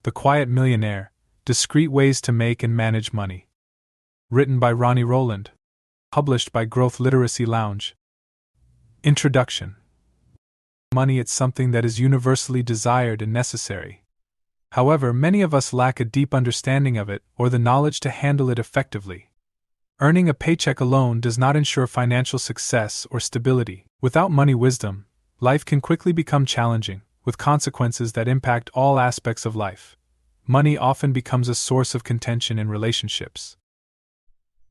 The Quiet Millionaire, Discreet Ways to Make and Manage Money. Written by Ronnie Rowland. Published by Growth Literacy Lounge. Introduction. Money is something that is universally desired and necessary. However, many of us lack a deep understanding of it or the knowledge to handle it effectively. Earning a paycheck alone does not ensure financial success or stability. Without money wisdom, life can quickly become challenging, with consequences that impact all aspects of life. Money often becomes a source of contention in relationships.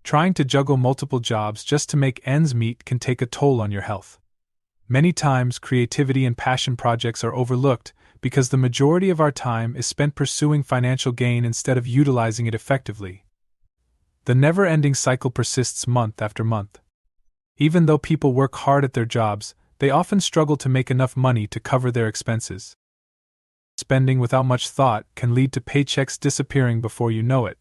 Trying to juggle multiple jobs just to make ends meet can take a toll on your health. Many times, creativity and passion projects are overlooked because the majority of our time is spent pursuing financial gain instead of utilizing it effectively. The never-ending cycle persists month after month. Even though people work hard at their jobs, they often struggle to make enough money to cover their expenses. Spending without much thought can lead to paychecks disappearing before you know it.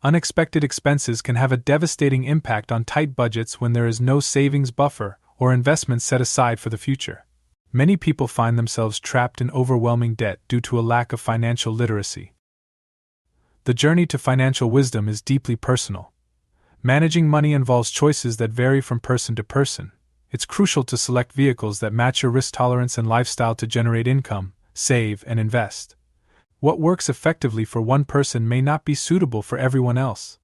Unexpected expenses can have a devastating impact on tight budgets when there is no savings buffer or investments set aside for the future. Many people find themselves trapped in overwhelming debt due to a lack of financial literacy. The journey to financial wisdom is deeply personal. Managing money involves choices that vary from person to person. It's crucial to select vehicles that match your risk tolerance and lifestyle to generate income, save, and invest. What works effectively for one person may not be suitable for everyone else.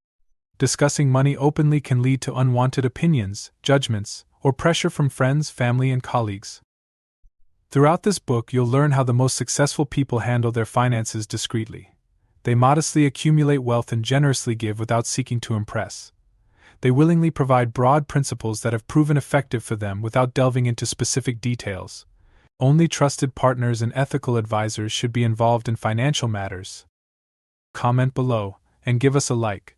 Discussing money openly can lead to unwanted opinions, judgments, or pressure from friends, family, and colleagues. Throughout this book, you'll learn how the most successful people handle their finances discreetly. They modestly accumulate wealth and generously give without seeking to impress. They willingly provide broad principles that have proven effective for them without delving into specific details. Only trusted partners and ethical advisors should be involved in financial matters. Comment below and give us a like.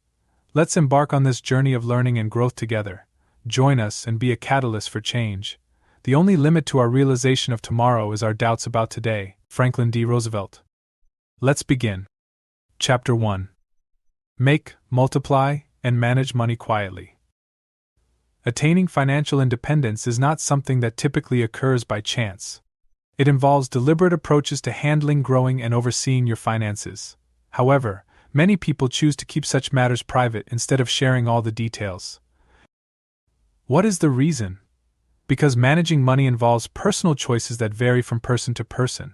Let's embark on this journey of learning and growth together. Join us and be a catalyst for change. The only limit to our realization of tomorrow is our doubts about today. Franklin D. Roosevelt. Let's begin. Chapter 1. Make, multiply, and manage money quietly. Attaining financial independence is not something that typically occurs by chance. It involves deliberate approaches to handling, growing, and overseeing your finances. However, many people choose to keep such matters private instead of sharing all the details. What is the reason? Because managing money involves personal choices that vary from person to person.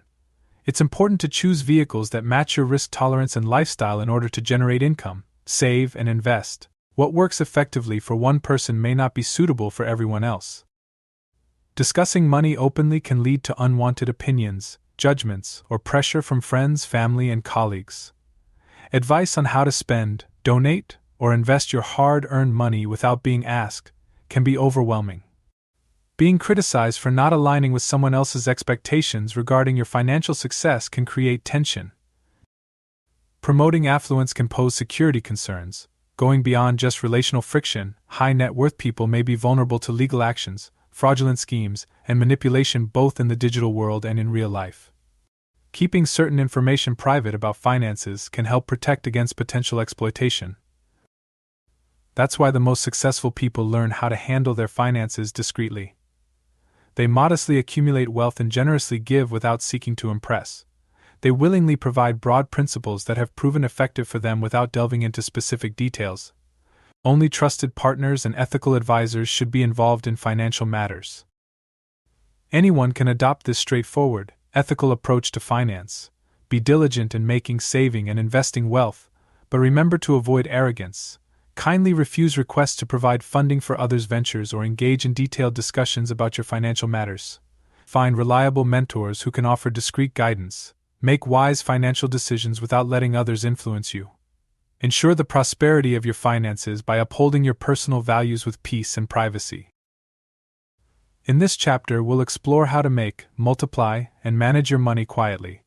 It's important to choose vehicles that match your risk tolerance and lifestyle in order to generate income, save, and invest. What works effectively for one person may not be suitable for everyone else. Discussing money openly can lead to unwanted opinions, judgments, or pressure from friends, family, and colleagues. Advice on how to spend, donate, or invest your hard-earned money without being asked can be overwhelming. Being criticized for not aligning with someone else's expectations regarding your financial success can create tension. Promoting affluence can pose security concerns. Going beyond just relational friction, high net worth people may be vulnerable to legal actions, fraudulent schemes, and manipulation both in the digital world and in real life. Keeping certain information private about finances can help protect against potential exploitation. That's why the most successful people learn how to handle their finances discreetly. They modestly accumulate wealth and generously give without seeking to impress. They willingly provide broad principles that have proven effective for them without delving into specific details. Only trusted partners and ethical advisors should be involved in financial matters. Anyone can adopt this straightforward, ethical approach to finance. Be diligent in making, saving, and investing wealth, but remember to avoid arrogance. Kindly refuse requests to provide funding for others' ventures or engage in detailed discussions about your financial matters. Find reliable mentors who can offer discreet guidance. Make wise financial decisions without letting others influence you. Ensure the prosperity of your finances by upholding your personal values with peace and privacy. In this chapter, we'll explore how to make, multiply, and manage your money quietly.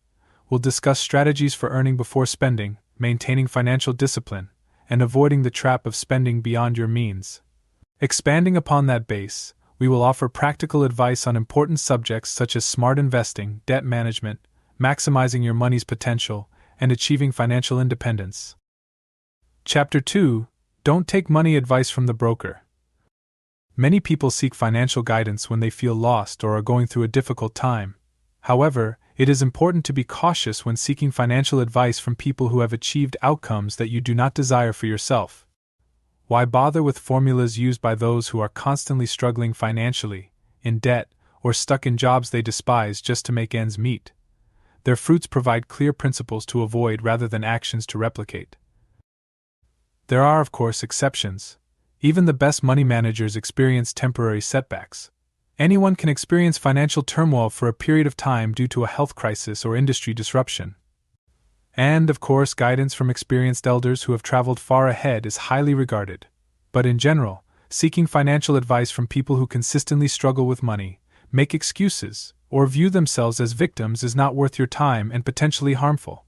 We'll discuss strategies for earning before spending, maintaining financial discipline, and avoiding the trap of spending beyond your means. Expanding upon that base, we will offer practical advice on important subjects such as smart investing, debt management, maximizing your money's potential, and achieving financial independence. Chapter 2. Don't take money advice from the broker. Many people seek financial guidance when they feel lost or are going through a difficult time. However, It is important to be cautious when seeking financial advice from people who have achieved outcomes that you do not desire for yourself. Why bother with formulas used by those who are constantly struggling financially, in debt, or stuck in jobs they despise just to make ends meet? Their fruits provide clear principles to avoid rather than actions to replicate. There are, of course, exceptions. Even the best money managers experience temporary setbacks. Anyone can experience financial turmoil for a period of time due to a health crisis or industry disruption. And, of course, guidance from experienced elders who have traveled far ahead is highly regarded. But in general, seeking financial advice from people who consistently struggle with money, make excuses, or view themselves as victims is not worth your time and potentially harmful.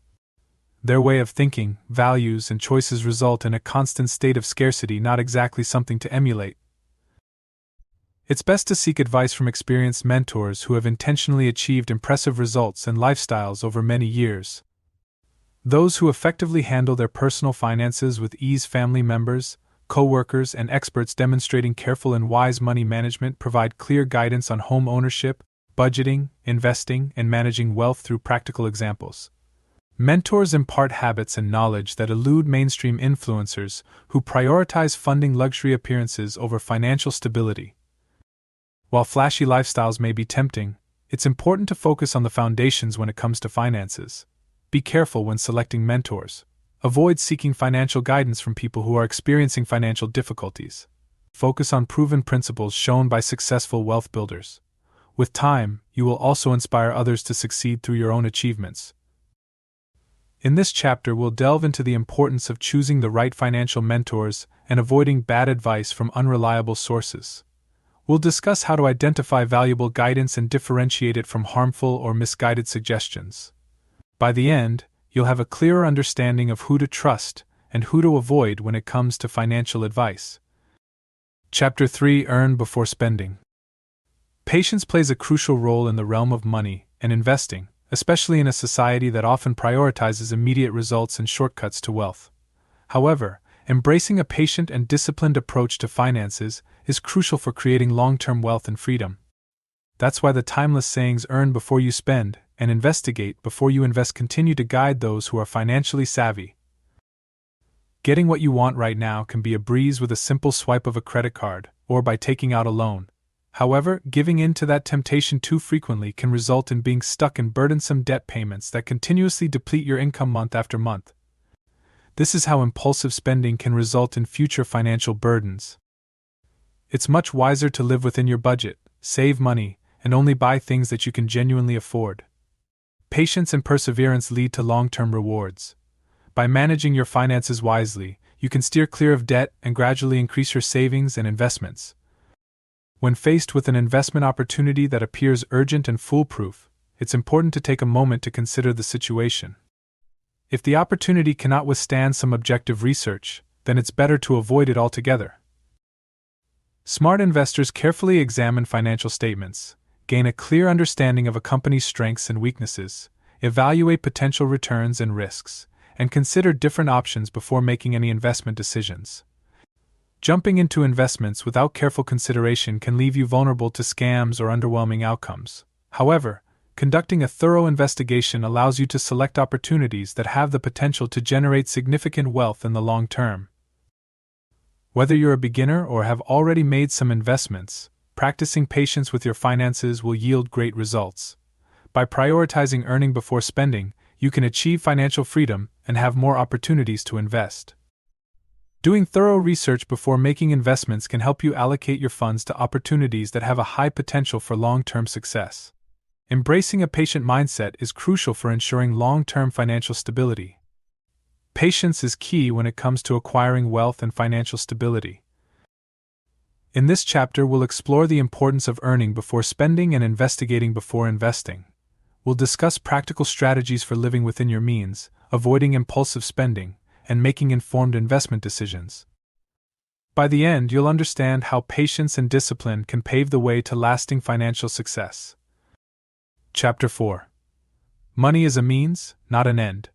Their way of thinking, values, and choices result in a constant state of scarcity, not exactly something to emulate. It's best to seek advice from experienced mentors who have intentionally achieved impressive results and lifestyles over many years. Those who effectively handle their personal finances with ease, family members, co-workers, and experts demonstrating careful and wise money management provide clear guidance on home ownership, budgeting, investing, and managing wealth through practical examples. Mentors impart habits and knowledge that elude mainstream influencers who prioritize funding luxury appearances over financial stability. While flashy lifestyles may be tempting, it's important to focus on the foundations when it comes to finances. Be careful when selecting mentors. Avoid seeking financial guidance from people who are experiencing financial difficulties. Focus on proven principles shown by successful wealth builders. With time, you will also inspire others to succeed through your own achievements. In this chapter, we'll delve into the importance of choosing the right financial mentors and avoiding bad advice from unreliable sources. We'll discuss how to identify valuable guidance and differentiate it from harmful or misguided suggestions. By the end, you'll have a clearer understanding of who to trust and who to avoid when it comes to financial advice. Chapter 3: Earn Before Spending. Patience plays a crucial role in the realm of money and investing, especially in a society that often prioritizes immediate results and shortcuts to wealth. However, embracing a patient and disciplined approach to finances is crucial for creating long-term wealth and freedom. That's why the timeless sayings "earn before you spend" and "investigate before you invest" continue to guide those who are financially savvy. Getting what you want right now can be a breeze with a simple swipe of a credit card or by taking out a loan. However, giving in to that temptation too frequently can result in being stuck in burdensome debt payments that continuously deplete your income month after month. This is how impulsive spending can result in future financial burdens. It's much wiser to live within your budget, save money, and only buy things that you can genuinely afford. Patience and perseverance lead to long-term rewards. By managing your finances wisely, you can steer clear of debt and gradually increase your savings and investments. When faced with an investment opportunity that appears urgent and foolproof, it's important to take a moment to consider the situation. If the opportunity cannot withstand some objective research, then it's better to avoid it altogether. Smart investors carefully examine financial statements, gain a clear understanding of a company's strengths and weaknesses, evaluate potential returns and risks, and consider different options before making any investment decisions. Jumping into investments without careful consideration can leave you vulnerable to scams or underwhelming outcomes. However, conducting a thorough investigation allows you to select opportunities that have the potential to generate significant wealth in the long term. Whether you're a beginner or have already made some investments, practicing patience with your finances will yield great results. By prioritizing earning before spending, you can achieve financial freedom and have more opportunities to invest. Doing thorough research before making investments can help you allocate your funds to opportunities that have a high potential for long-term success. Embracing a patient mindset is crucial for ensuring long-term financial stability. Patience is key when it comes to acquiring wealth and financial stability. In this chapter, we'll explore the importance of earning before spending and investigating before investing. We'll discuss practical strategies for living within your means, avoiding impulsive spending, and making informed investment decisions. By the end, you'll understand how patience and discipline can pave the way to lasting financial success. Chapter 4: Money is a means, not an end.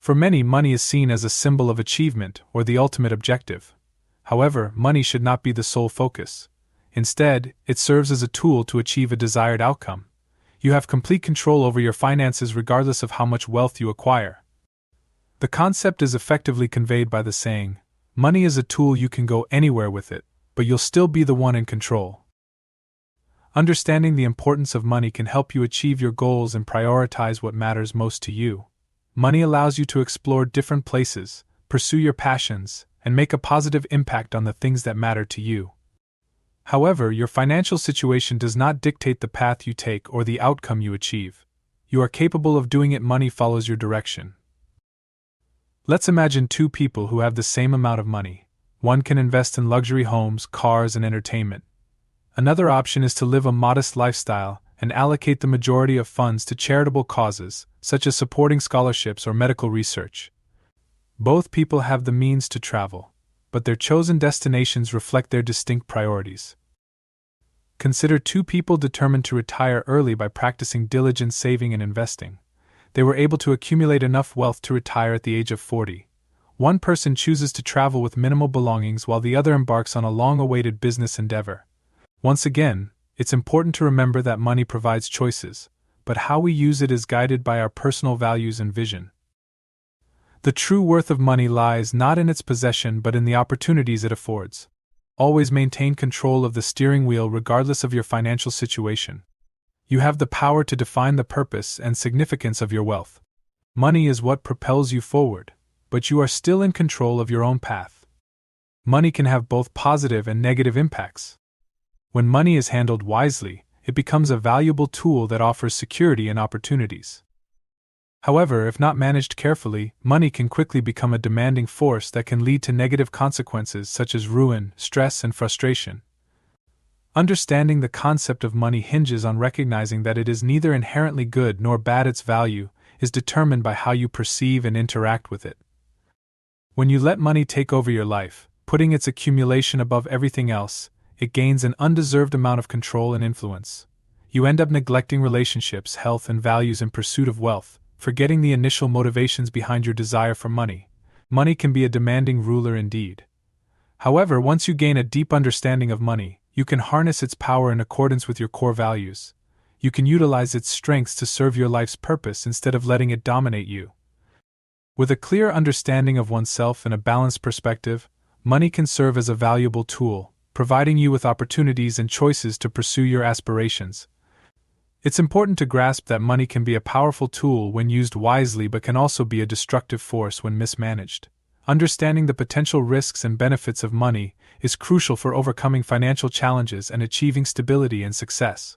For many, money is seen as a symbol of achievement or the ultimate objective. However, money should not be the sole focus. Instead, it serves as a tool to achieve a desired outcome. You have complete control over your finances regardless of how much wealth you acquire. The concept is effectively conveyed by the saying, money is a tool, you can go anywhere with it, but you'll still be the one in control. Understanding the importance of money can help you achieve your goals and prioritize what matters most to you. Money allows you to explore different places, pursue your passions, and make a positive impact on the things that matter to you. However, your financial situation does not dictate the path you take or the outcome you achieve. You are capable of doing it. Money follows your direction. Let's imagine two people who have the same amount of money. One can invest in luxury homes, cars, and entertainment. Another option is to live a modest lifestyle and allocate the majority of funds to charitable causes, such as supporting scholarships or medical research. Both people have the means to travel, but their chosen destinations reflect their distinct priorities. Consider two people determined to retire early by practicing diligent saving and investing. They were able to accumulate enough wealth to retire at the age of 40. One person chooses to travel with minimal belongings while the other embarks on a long-awaited business endeavor. Once again, it's important to remember that money provides choices, but how we use it is guided by our personal values and vision. The true worth of money lies not in its possession but in the opportunities it affords. Always maintain control of the steering wheel regardless of your financial situation. You have the power to define the purpose and significance of your wealth. Money is what propels you forward, but you are still in control of your own path. Money can have both positive and negative impacts. When money is handled wisely, it becomes a valuable tool that offers security and opportunities. However, if not managed carefully, money can quickly become a demanding force that can lead to negative consequences such as ruin, stress, and frustration. Understanding the concept of money hinges on recognizing that it is neither inherently good nor bad. Its value is determined by how you perceive and interact with it. When you let money take over your life, putting its accumulation above everything else, it gains an undeserved amount of control and influence. You end up neglecting relationships, health, and values in pursuit of wealth, forgetting the initial motivations behind your desire for money. Money can be a demanding ruler indeed. However, once you gain a deep understanding of money, you can harness its power in accordance with your core values. You can utilize its strengths to serve your life's purpose instead of letting it dominate you. With a clear understanding of oneself and a balanced perspective, money can serve as a valuable tool, providing you with opportunities and choices to pursue your aspirations. It's important to grasp that money can be a powerful tool when used wisely but can also be a destructive force when mismanaged. Understanding the potential risks and benefits of money is crucial for overcoming financial challenges and achieving stability and success.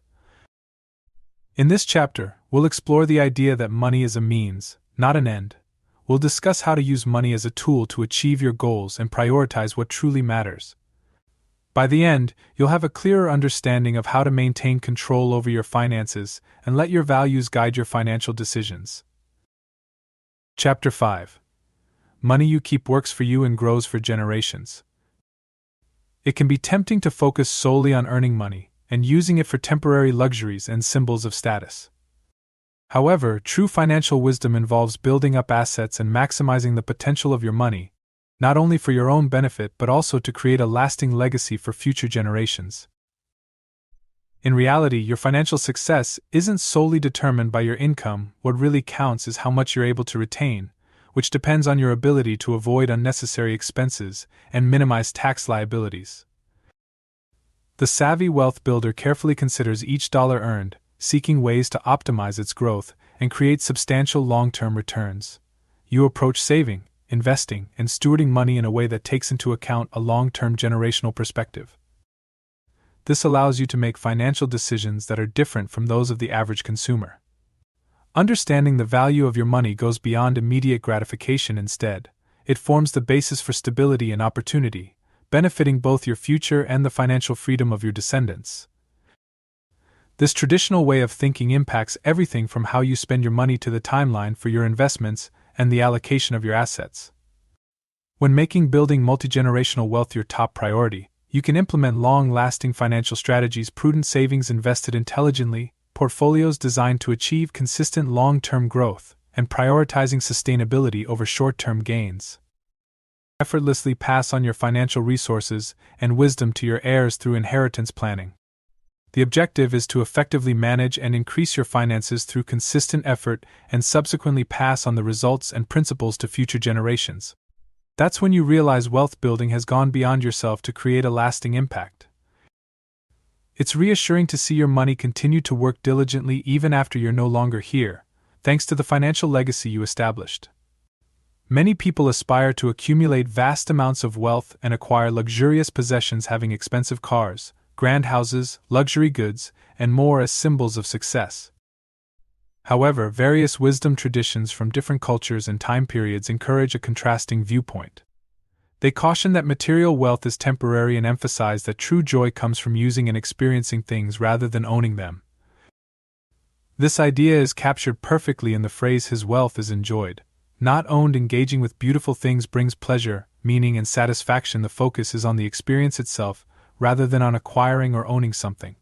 In this chapter, we'll explore the idea that money is a means, not an end. We'll discuss how to use money as a tool to achieve your goals and prioritize what truly matters. By the end, you'll have a clearer understanding of how to maintain control over your finances and let your values guide your financial decisions. Chapter 5. Money you keep works for you and grows for generations. It can be tempting to focus solely on earning money and using it for temporary luxuries and symbols of status. However, true financial wisdom involves building up assets and maximizing the potential of your money, not only for your own benefit but also to create a lasting legacy for future generations. In reality, your financial success isn't solely determined by your income. What really counts is how much you're able to retain, which depends on your ability to avoid unnecessary expenses and minimize tax liabilities. The savvy wealth builder carefully considers each dollar earned, seeking ways to optimize its growth and create substantial long-term returns. You approach saving, investing, and stewarding money in a way that takes into account a long-term generational perspective. This allows you to make financial decisions that are different from those of the average consumer. Understanding the value of your money goes beyond immediate gratification. Instead, it forms the basis for stability and opportunity, benefiting both your future and the financial freedom of your descendants. This traditional way of thinking impacts everything from how you spend your money to the timeline for your investments and the allocation of your assets. When making building multigenerational wealth your top priority, you can implement long-lasting financial strategies, prudent savings invested intelligently, portfolios designed to achieve consistent long-term growth, and prioritizing sustainability over short-term gains. Effortlessly pass on your financial resources and wisdom to your heirs through inheritance planning. The objective is to effectively manage and increase your finances through consistent effort and subsequently pass on the results and principles to future generations. That's when you realize wealth building has gone beyond yourself to create a lasting impact. It's reassuring to see your money continue to work diligently even after you're no longer here, thanks to the financial legacy you established. Many people aspire to accumulate vast amounts of wealth and acquire luxurious possessions, having expensive cars, grand houses, luxury goods, and more as symbols of success. However, various wisdom traditions from different cultures and time periods encourage a contrasting viewpoint. They caution that material wealth is temporary and emphasize that true joy comes from using and experiencing things rather than owning them. This idea is captured perfectly in the phrase "his wealth is enjoyed, not owned." Engaging with beautiful things brings pleasure, meaning, and satisfaction. The focus is on the experience itself, rather than on acquiring or owning something.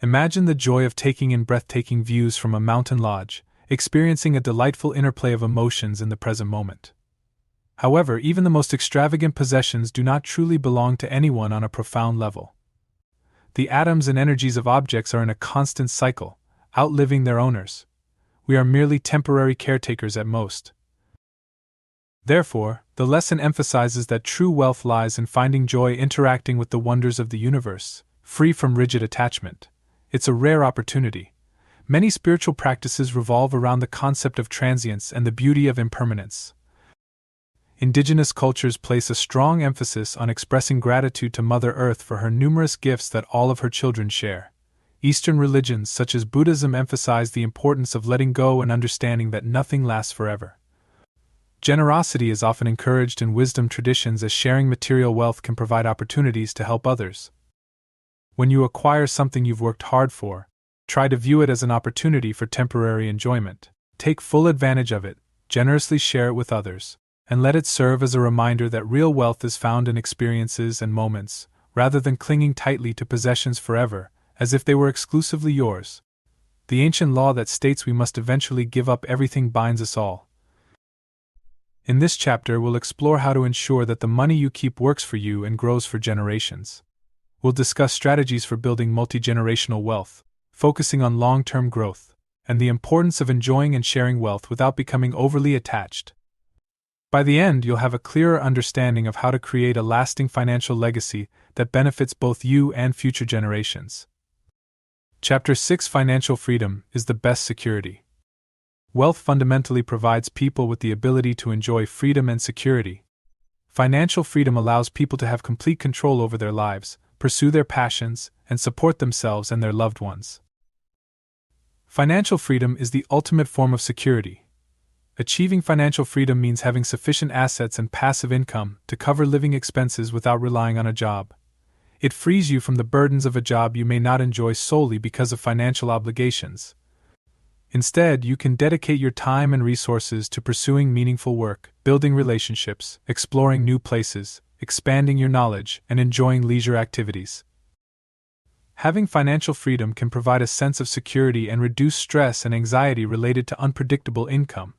Imagine the joy of taking in breathtaking views from a mountain lodge, experiencing a delightful interplay of emotions in the present moment. However, even the most extravagant possessions do not truly belong to anyone on a profound level. The atoms and energies of objects are in a constant cycle, outliving their owners. We are merely temporary caretakers at most. Therefore, the lesson emphasizes that true wealth lies in finding joy interacting with the wonders of the universe, free from rigid attachment. It's a rare opportunity. Many spiritual practices revolve around the concept of transience and the beauty of impermanence. Indigenous cultures place a strong emphasis on expressing gratitude to Mother Earth for her numerous gifts that all of her children share. Eastern religions such as Buddhism emphasize the importance of letting go and understanding that nothing lasts forever. Generosity is often encouraged in wisdom traditions, as sharing material wealth can provide opportunities to help others. When you acquire something you've worked hard for, try to view it as an opportunity for temporary enjoyment. Take full advantage of it, generously share it with others, and let it serve as a reminder that real wealth is found in experiences and moments, rather than clinging tightly to possessions forever, as if they were exclusively yours. The ancient law that states we must eventually give up everything binds us all. In this chapter, we'll explore how to ensure that the money you keep works for you and grows for generations. We'll discuss strategies for building multigenerational wealth, focusing on long-term growth, and the importance of enjoying and sharing wealth without becoming overly attached. By the end, you'll have a clearer understanding of how to create a lasting financial legacy that benefits both you and future generations. Chapter 6: Financial Freedom is the best security. Wealth fundamentally provides people with the ability to enjoy freedom and security. Financial freedom allows people to have complete control over their lives, pursue their passions, and support themselves and their loved ones. Financial freedom is the ultimate form of security. Achieving financial freedom means having sufficient assets and passive income to cover living expenses without relying on a job. It frees you from the burdens of a job you may not enjoy solely because of financial obligations. Instead, you can dedicate your time and resources to pursuing meaningful work, building relationships, exploring new places, expanding your knowledge, and enjoying leisure activities. Having financial freedom can provide a sense of security and reduce stress and anxiety related to unpredictable income.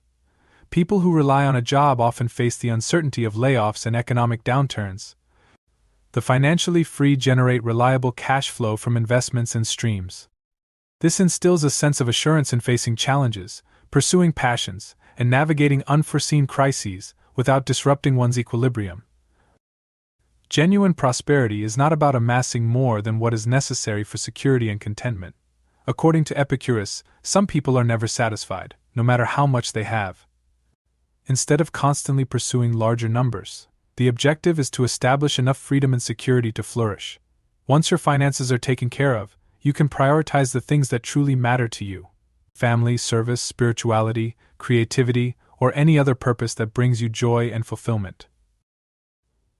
People who rely on a job often face the uncertainty of layoffs and economic downturns. The financially free generate reliable cash flow from investments and streams. This instills a sense of assurance in facing challenges, pursuing passions, and navigating unforeseen crises without disrupting one's equilibrium. Genuine prosperity is not about amassing more than what is necessary for security and contentment. According to Epicurus, some people are never satisfied, no matter how much they have. Instead of constantly pursuing larger numbers, the objective is to establish enough freedom and security to flourish. Once your finances are taken care of, you can prioritize the things that truly matter to you: family, service, spirituality, creativity, or any other purpose that brings you joy and fulfillment.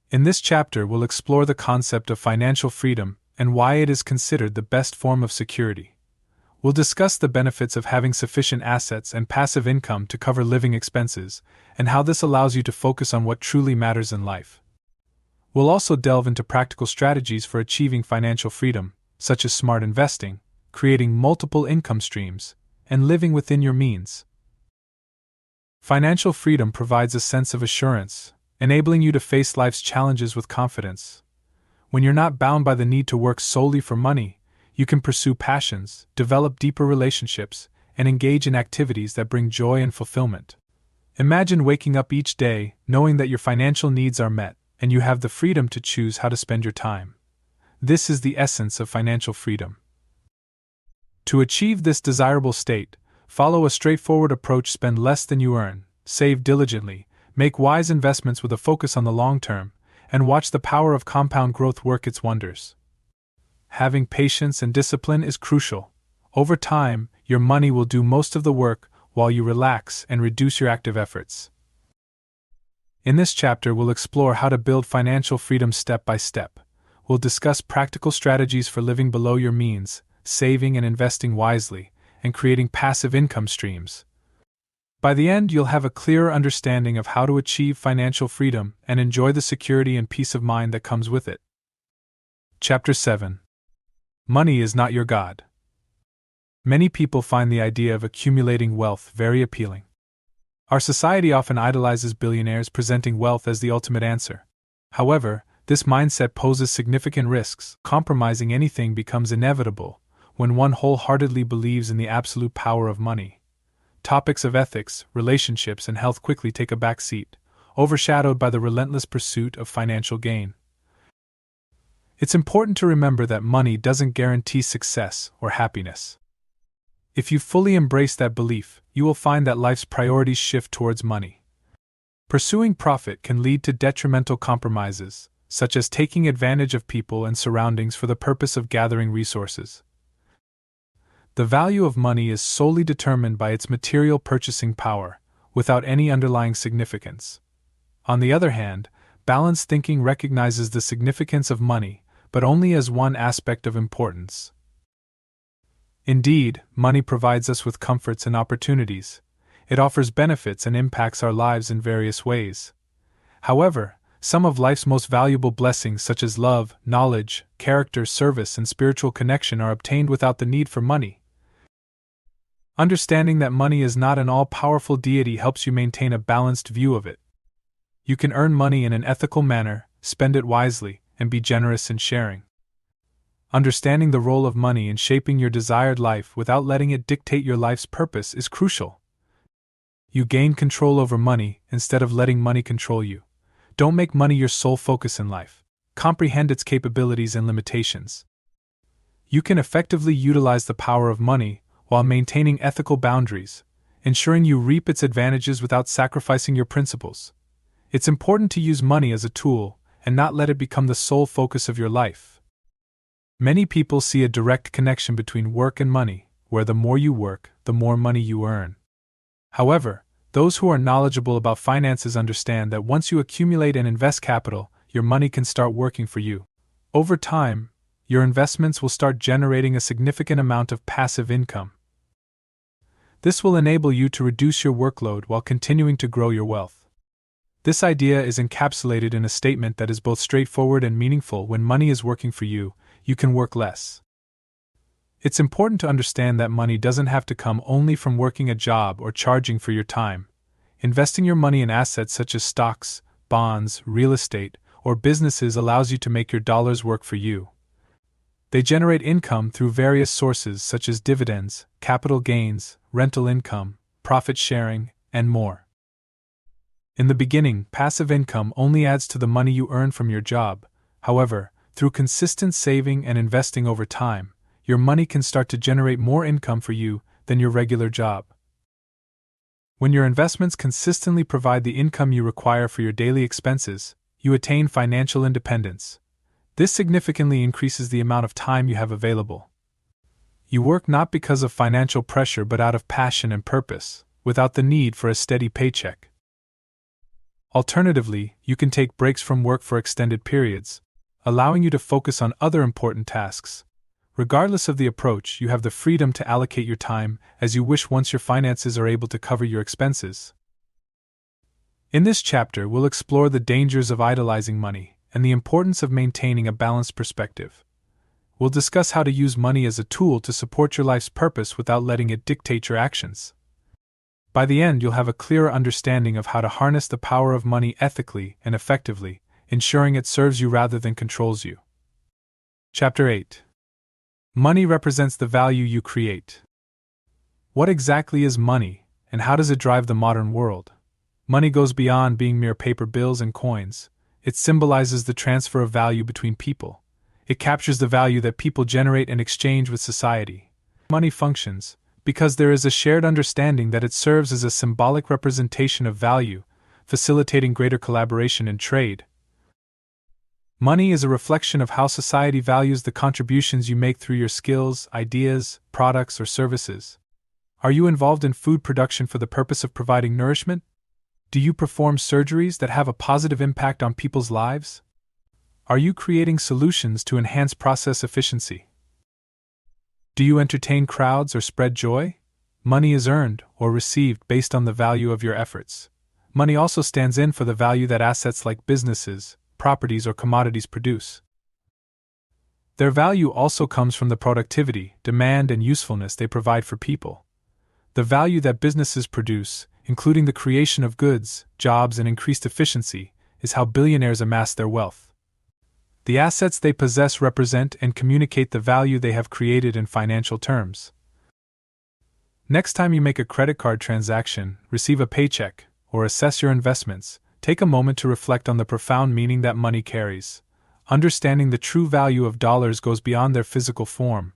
In this chapter, we'll explore the concept of financial freedom and why it is considered the best form of security. We'll discuss the benefits of having sufficient assets and passive income to cover living expenses, and how this allows you to focus on what truly matters in life. We'll also delve into practical strategies for achieving financial freedom, such as smart investing, creating multiple income streams, and living within your means. Financial freedom provides a sense of assurance, enabling you to face life's challenges with confidence. When you're not bound by the need to work solely for money, you can pursue passions, develop deeper relationships, and engage in activities that bring joy and fulfillment. Imagine waking up each day knowing that your financial needs are met and you have the freedom to choose how to spend your time. This is the essence of financial freedom. To achieve this desirable state, follow a straightforward approach: spend less than you earn, save diligently, make wise investments with a focus on the long term, and watch the power of compound growth work its wonders. Having patience and discipline is crucial. Over time, your money will do most of the work while you relax and reduce your active efforts. In this chapter, we'll explore how to build financial freedom step by step. We'll discuss practical strategies for living below your means, saving and investing wisely, and creating passive income streams. By the end, you'll have a clearer understanding of how to achieve financial freedom and enjoy the security and peace of mind that comes with it. Chapter 7. Money is not your God. Many people find the idea of accumulating wealth very appealing. Our society often idolizes billionaires, presenting wealth as the ultimate answer. However, this mindset poses significant risks. Compromising anything becomes inevitable when one wholeheartedly believes in the absolute power of money. Topics of ethics, relationships, and health quickly take a back seat, overshadowed by the relentless pursuit of financial gain. It's important to remember that money doesn't guarantee success or happiness. If you fully embrace that belief, you will find that life's priorities shift towards money. Pursuing profit can lead to detrimental compromises, such as taking advantage of people and surroundings for the purpose of gathering resources. The value of money is solely determined by its material purchasing power, without any underlying significance. On the other hand, balanced thinking recognizes the significance of money, but only as one aspect of importance. Indeed, money provides us with comforts and opportunities. It offers benefits and impacts our lives in various ways. However, some of life's most valuable blessings, such as love, knowledge, character, service, and spiritual connection, are obtained without the need for money. Understanding that money is not an all-powerful deity helps you maintain a balanced view of it. You can earn money in an ethical manner, spend it wisely, and be generous in sharing. Understanding the role of money in shaping your desired life without letting it dictate your life's purpose is crucial. You gain control over money instead of letting money control you. Don't make money your sole focus in life. Comprehend its capabilities and limitations. You can effectively utilize the power of money while maintaining ethical boundaries, ensuring you reap its advantages without sacrificing your principles. It's important to use money as a tool and not let it become the sole focus of your life. Many people see a direct connection between work and money, where the more you work, the more money you earn. However, those who are knowledgeable about finances understand that once you accumulate and invest capital, your money can start working for you. Over time, your investments will start generating a significant amount of passive income. This will enable you to reduce your workload while continuing to grow your wealth. This idea is encapsulated in a statement that is both straightforward and meaningful: when money is working for you, you can work less. It's important to understand that money doesn't have to come only from working a job or charging for your time. Investing your money in assets such as stocks, bonds, real estate, or businesses allows you to make your dollars work for you. They generate income through various sources such as dividends, capital gains, rental income, profit sharing, and more. In the beginning, passive income only adds to the money you earn from your job. However, through consistent saving and investing over time, your money can start to generate more income for you than your regular job. When your investments consistently provide the income you require for your daily expenses, you attain financial independence. This significantly increases the amount of time you have available. You work not because of financial pressure but out of passion and purpose, without the need for a steady paycheck. Alternatively, you can take breaks from work for extended periods, allowing you to focus on other important tasks. Regardless of the approach, you have the freedom to allocate your time as you wish once your finances are able to cover your expenses. In this chapter, we'll explore the dangers of idolizing money and the importance of maintaining a balanced perspective. We'll discuss how to use money as a tool to support your life's purpose without letting it dictate your actions. By the end, you'll have a clearer understanding of how to harness the power of money ethically and effectively, ensuring it serves you rather than controls you. Chapter 8. Money represents the value you create. What exactly is money, and how does it drive the modern world? Money goes beyond being mere paper bills and coins. It symbolizes the transfer of value between people. It captures the value that people generate and exchange with society. Money functions because there is a shared understanding that it serves as a symbolic representation of value, facilitating greater collaboration and trade. Money is a reflection of how society values the contributions you make through your skills, ideas, products, or services. Are you involved in food production for the purpose of providing nourishment? Do you perform surgeries that have a positive impact on people's lives? Are you creating solutions to enhance process efficiency? Do you entertain crowds or spread joy? Money is earned or received based on the value of your efforts. Money also stands in for the value that assets like businesses, properties, or commodities produce. Their value also comes from the productivity, demand, and usefulness they provide for people. The value that businesses produce, including the creation of goods, jobs, and increased efficiency, is how billionaires amass their wealth. The assets they possess represent and communicate the value they have created in financial terms. Next time you make a credit card transaction, receive a paycheck, or assess your investments, take a moment to reflect on the profound meaning that money carries. Understanding the true value of dollars goes beyond their physical form.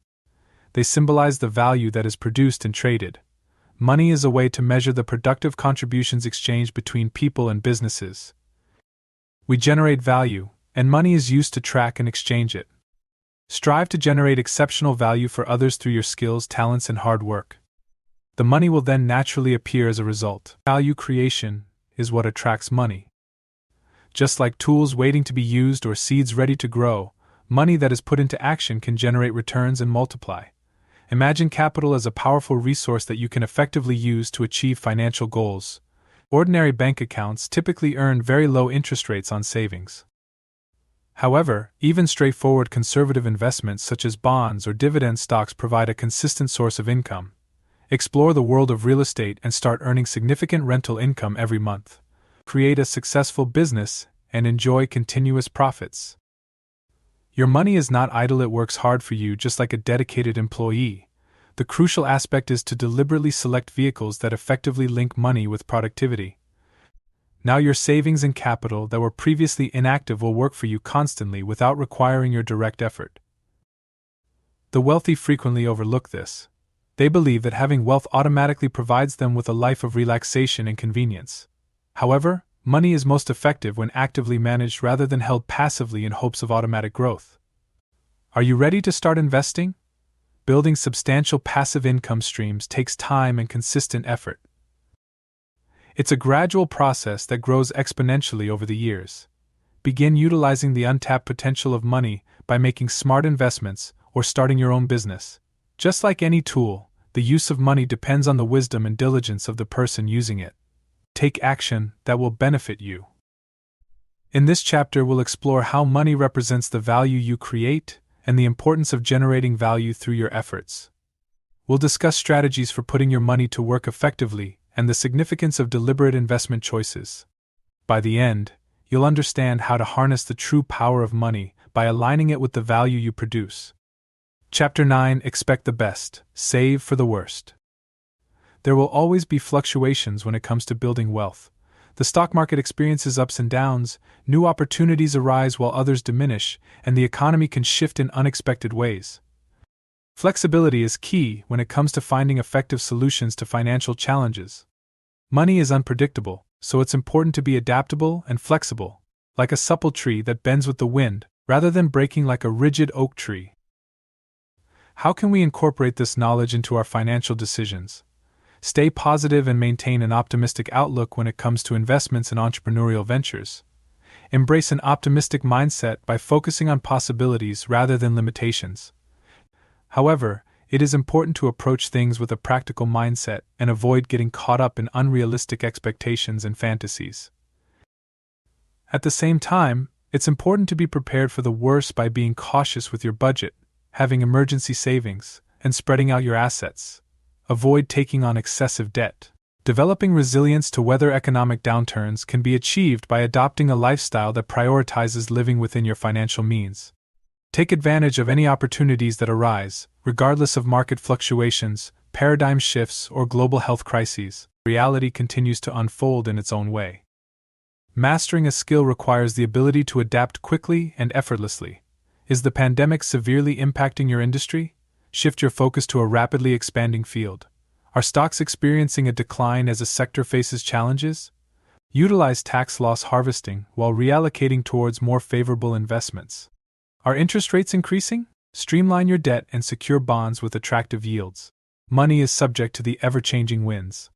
They symbolize the value that is produced and traded. Money is a way to measure the productive contributions exchanged between people and businesses. We generate value, and money is used to track and exchange it. Strive to generate exceptional value for others through your skills, talents, and hard work. The money will then naturally appear as a result. Value creation is what attracts money. Just like tools waiting to be used or seeds ready to grow, money that is put into action can generate returns and multiply. Imagine capital as a powerful resource that you can effectively use to achieve financial goals. Ordinary bank accounts typically earn very low interest rates on savings. However, even straightforward conservative investments such as bonds or dividend stocks provide a consistent source of income. Explore the world of real estate and start earning significant rental income every month. Create a successful business and enjoy continuous profits. Your money is not idle, it works hard for you just like a dedicated employee. The crucial aspect is to deliberately select vehicles that effectively link money with productivity. Now your savings and capital that were previously inactive will work for you constantly without requiring your direct effort. The wealthy frequently overlook this. They believe that having wealth automatically provides them with a life of relaxation and convenience. However, money is most effective when actively managed rather than held passively in hopes of automatic growth. Are you ready to start investing? Building substantial passive income streams takes time and consistent effort. It's a gradual process that grows exponentially over the years. Begin utilizing the untapped potential of money by making smart investments or starting your own business. Just like any tool, the use of money depends on the wisdom and diligence of the person using it. Take action that will benefit you. In this chapter, we'll explore how money represents the value you create and the importance of generating value through your efforts. We'll discuss strategies for putting your money to work effectively and the significance of deliberate investment choices. By the end, you'll understand how to harness the true power of money by aligning it with the value you produce. Chapter 9. Expect the best, save for the worst. There will always be fluctuations when it comes to building wealth. The stock market experiences ups and downs, new opportunities arise while others diminish, and the economy can shift in unexpected ways. Flexibility is key when it comes to finding effective solutions to financial challenges. Money is unpredictable, so it's important to be adaptable and flexible, like a supple tree that bends with the wind, rather than breaking like a rigid oak tree. How can we incorporate this knowledge into our financial decisions? Stay positive and maintain an optimistic outlook when it comes to investments and entrepreneurial ventures. Embrace an optimistic mindset by focusing on possibilities rather than limitations. However, it is important to approach things with a practical mindset and avoid getting caught up in unrealistic expectations and fantasies. At the same time, it's important to be prepared for the worst by being cautious with your budget, having emergency savings, and spreading out your assets. Avoid taking on excessive debt. Developing resilience to weather economic downturns can be achieved by adopting a lifestyle that prioritizes living within your financial means. Take advantage of any opportunities that arise, regardless of market fluctuations, paradigm shifts, or global health crises. Reality continues to unfold in its own way. Mastering a skill requires the ability to adapt quickly and effortlessly. Is the pandemic severely impacting your industry? Shift your focus to a rapidly expanding field. Are stocks experiencing a decline as a sector faces challenges? Utilize tax loss harvesting while reallocating towards more favorable investments. Are interest rates increasing? Streamline your debt and secure bonds with attractive yields. Money is subject to the ever-changing winds.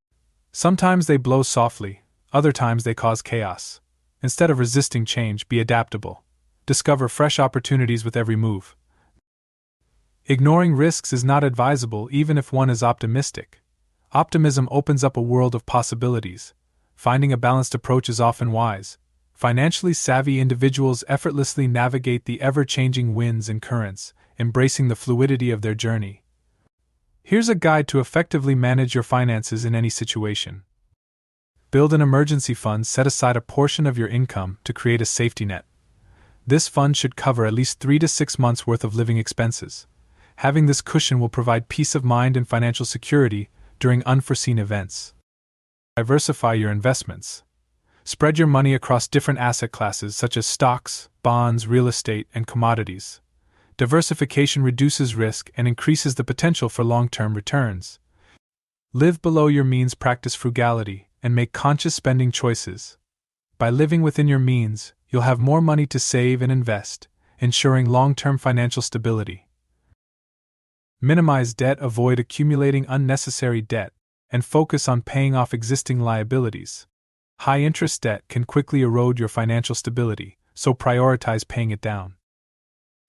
Sometimes they blow softly, other times they cause chaos. Instead of resisting change, be adaptable. Discover fresh opportunities with every move. Ignoring risks is not advisable even if one is optimistic. Optimism opens up a world of possibilities. Finding a balanced approach is often wise. Financially savvy individuals effortlessly navigate the ever-changing winds and currents, embracing the fluidity of their journey. Here's a guide to effectively manage your finances in any situation. Build an emergency fund. Set aside a portion of your income to create a safety net. This fund should cover at least 3 to 6 months' worth of living expenses. Having this cushion will provide peace of mind and financial security during unforeseen events. Diversify your investments. Spread your money across different asset classes such as stocks, bonds, real estate, and commodities. Diversification reduces risk and increases the potential for long-term returns. Live below your means. Practice frugality and make conscious spending choices. By living within your means, you'll have more money to save and invest, ensuring long-term financial stability. Minimize debt. Avoid accumulating unnecessary debt and focus on paying off existing liabilities. High-interest debt can quickly erode your financial stability, so prioritize paying it down.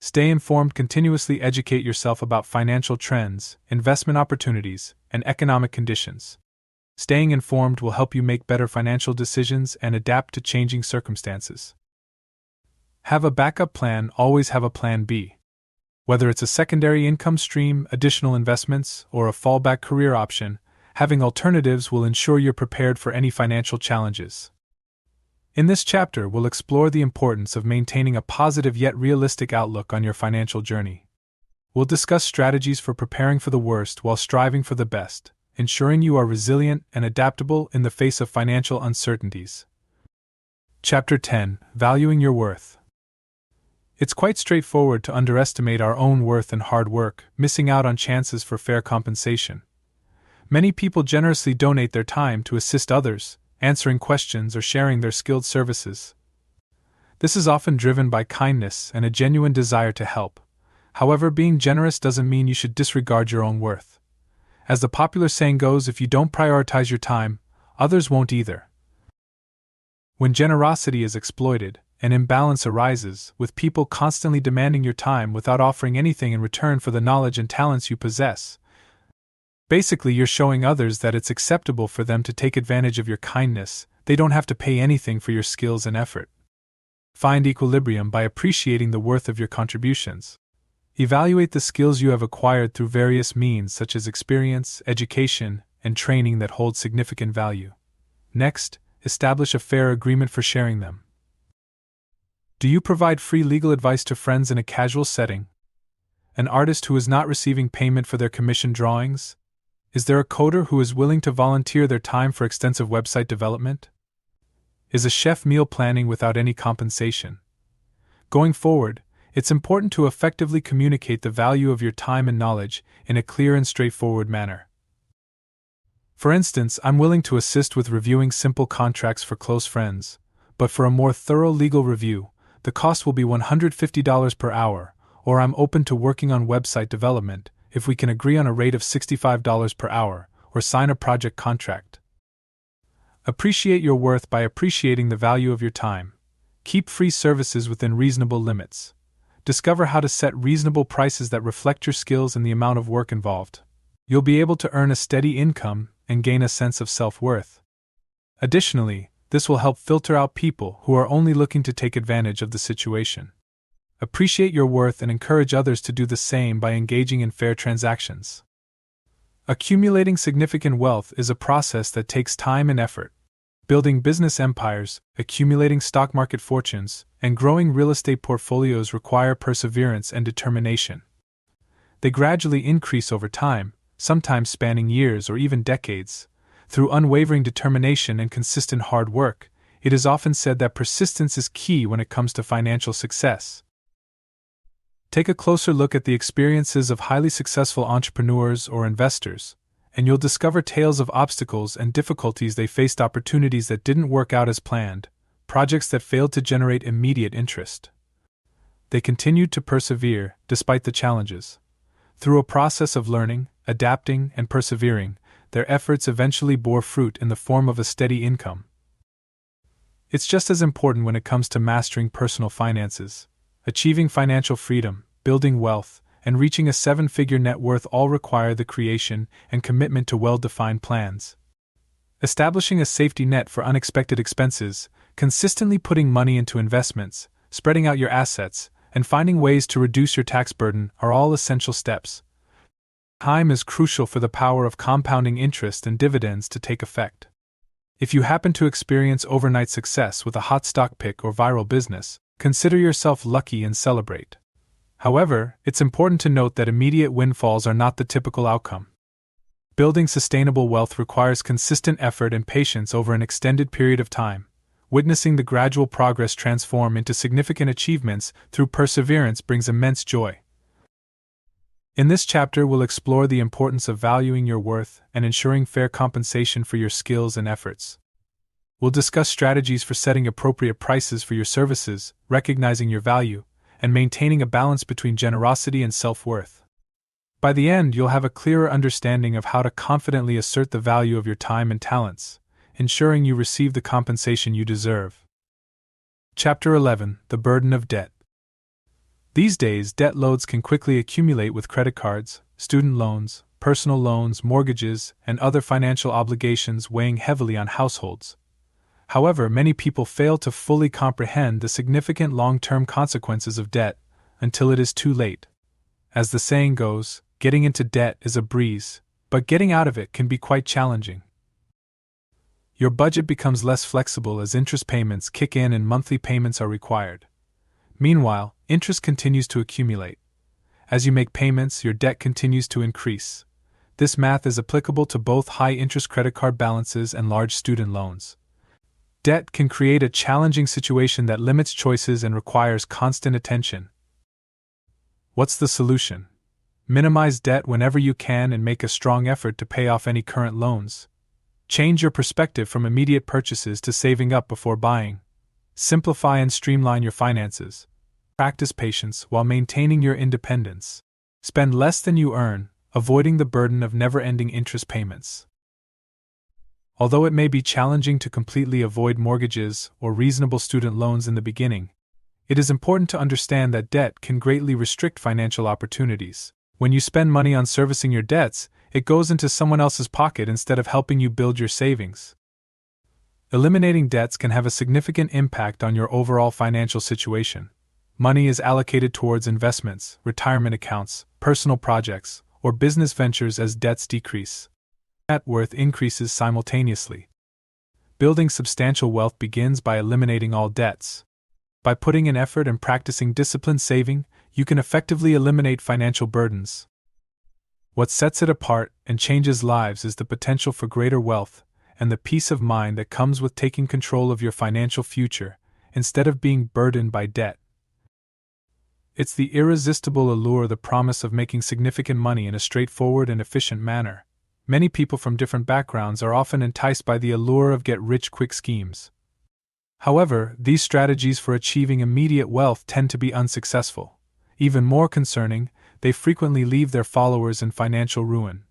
Stay informed. Continuously educate yourself about financial trends, investment opportunities, and economic conditions. Staying informed will help you make better financial decisions and adapt to changing circumstances. Have a backup plan. Always have a plan B. Whether it's a secondary income stream, additional investments, or a fallback career option, having alternatives will ensure you're prepared for any financial challenges. In this chapter, we'll explore the importance of maintaining a positive yet realistic outlook on your financial journey. We'll discuss strategies for preparing for the worst while striving for the best, ensuring you are resilient and adaptable in the face of financial uncertainties. Chapter 10: Valuing Your Worth. It's quite straightforward to underestimate our own worth and hard work, missing out on chances for fair compensation. Many people generously donate their time to assist others, answering questions or sharing their skilled services. This is often driven by kindness and a genuine desire to help. However, being generous doesn't mean you should disregard your own worth. As the popular saying goes, if you don't prioritize your time, others won't either. When generosity is exploited, an imbalance arises, with people constantly demanding your time without offering anything in return for the knowledge and talents you possess. Basically, you're showing others that it's acceptable for them to take advantage of your kindness. They don't have to pay anything for your skills and effort. Find equilibrium by appreciating the worth of your contributions. Evaluate the skills you have acquired through various means such as experience, education, and training that hold significant value. Next, establish a fair agreement for sharing them. Do you provide free legal advice to friends in a casual setting? An artist who is not receiving payment for their commissioned drawings? Is there a coder who is willing to volunteer their time for extensive website development? Is a chef meal planning without any compensation? Going forward, it's important to effectively communicate the value of your time and knowledge in a clear and straightforward manner. For instance, I'm willing to assist with reviewing simple contracts for close friends, but for a more thorough legal review, the cost will be $150 per hour, or I'm open to working on website development if we can agree on a rate of $65 per hour, or sign a project contract. Appreciate your worth by appreciating the value of your time. Keep free services within reasonable limits. Discover how to set reasonable prices that reflect your skills and the amount of work involved. You'll be able to earn a steady income and gain a sense of self-worth. Additionally, this will help filter out people who are only looking to take advantage of the situation. Appreciate your worth and encourage others to do the same by engaging in fair transactions. Accumulating significant wealth is a process that takes time and effort. Building business empires, accumulating stock market fortunes, and growing real estate portfolios require perseverance and determination. They gradually increase over time, sometimes spanning years or even decades. Through unwavering determination and consistent hard work, it is often said that persistence is key when it comes to financial success. Take a closer look at the experiences of highly successful entrepreneurs or investors, and you'll discover tales of obstacles and difficulties they faced, opportunities that didn't work out as planned, projects that failed to generate immediate interest. They continued to persevere despite the challenges. Through a process of learning, adapting, and persevering, their efforts eventually bore fruit in the form of a steady income. It's just as important when it comes to mastering personal finances. Achieving financial freedom, building wealth, and reaching a seven-figure net worth all require the creation and commitment to well-defined plans. Establishing a safety net for unexpected expenses, consistently putting money into investments, spreading out your assets, and finding ways to reduce your tax burden are all essential steps. Time is crucial for the power of compounding interest and dividends to take effect. If you happen to experience overnight success with a hot stock pick or viral business, consider yourself lucky and celebrate. However, it's important to note that immediate windfalls are not the typical outcome. Building sustainable wealth requires consistent effort and patience over an extended period of time. Witnessing the gradual progress transform into significant achievements through perseverance brings immense joy. In this chapter, we'll explore the importance of valuing your worth and ensuring fair compensation for your skills and efforts. We'll discuss strategies for setting appropriate prices for your services, recognizing your value, and maintaining a balance between generosity and self-worth. By the end, you'll have a clearer understanding of how to confidently assert the value of your time and talents, ensuring you receive the compensation you deserve. Chapter 11: The Burden of Debt. These days, debt loads can quickly accumulate with credit cards, student loans, personal loans, mortgages, and other financial obligations weighing heavily on households. However, many people fail to fully comprehend the significant long-term consequences of debt until it is too late. As the saying goes, getting into debt is a breeze, but getting out of it can be quite challenging. Your budget becomes less flexible as interest payments kick in and monthly payments are required. Meanwhile, interest continues to accumulate. As you make payments, your debt continues to increase. This math is applicable to both high-interest credit card balances and large student loans. Debt can create a challenging situation that limits choices and requires constant attention. What's the solution? Minimize debt whenever you can and make a strong effort to pay off any current loans. Change your perspective from immediate purchases to saving up before buying. Simplify and streamline your finances. Practice patience while maintaining your independence. Spend less than you earn, avoiding the burden of never-ending interest payments. Although it may be challenging to completely avoid mortgages or reasonable student loans in the beginning, it is important to understand that debt can greatly restrict financial opportunities. When you spend money on servicing your debts, it goes into someone else's pocket instead of helping you build your savings. Eliminating debts can have a significant impact on your overall financial situation. Money is allocated towards investments, retirement accounts, personal projects, or business ventures as debts decrease. Net worth increases simultaneously. Building substantial wealth begins by eliminating all debts. By putting in effort and practicing disciplined saving, you can effectively eliminate financial burdens. What sets it apart and changes lives is the potential for greater wealth and the peace of mind that comes with taking control of your financial future instead of being burdened by debt. It's the irresistible allure, the promise of making significant money in a straightforward and efficient manner. Many people from different backgrounds are often enticed by the allure of get-rich-quick schemes. However, these strategies for achieving immediate wealth tend to be unsuccessful. Even more concerning, they frequently leave their followers in financial ruin.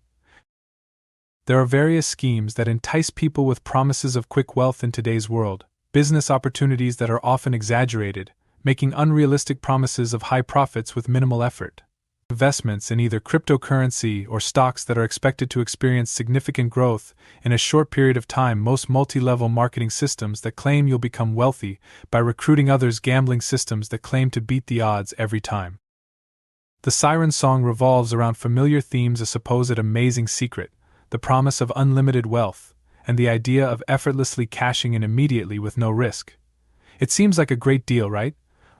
There are various schemes that entice people with promises of quick wealth in today's world, business opportunities that are often exaggerated, making unrealistic promises of high profits with minimal effort. Investments in either cryptocurrency or stocks that are expected to experience significant growth in a short period of time. Most multi-level marketing systems that claim you'll become wealthy by recruiting others, gambling systems that claim to beat the odds every time. The siren song revolves around familiar themes: a supposed amazing secret, the promise of unlimited wealth, and the idea of effortlessly cashing in immediately with no risk. It seems like a great deal, right?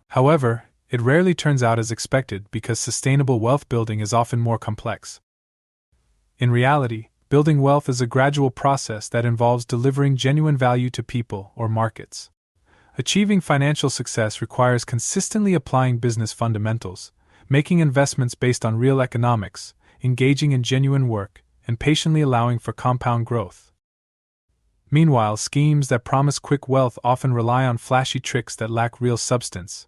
However, it rarely turns out as expected because sustainable wealth building is often more complex. In reality, building wealth is a gradual process that involves delivering genuine value to people or markets. Achieving financial success requires consistently applying business fundamentals, making investments based on real economics, engaging in genuine work, and patiently allowing for compound growth. Meanwhile, schemes that promise quick wealth often rely on flashy tricks that lack real substance.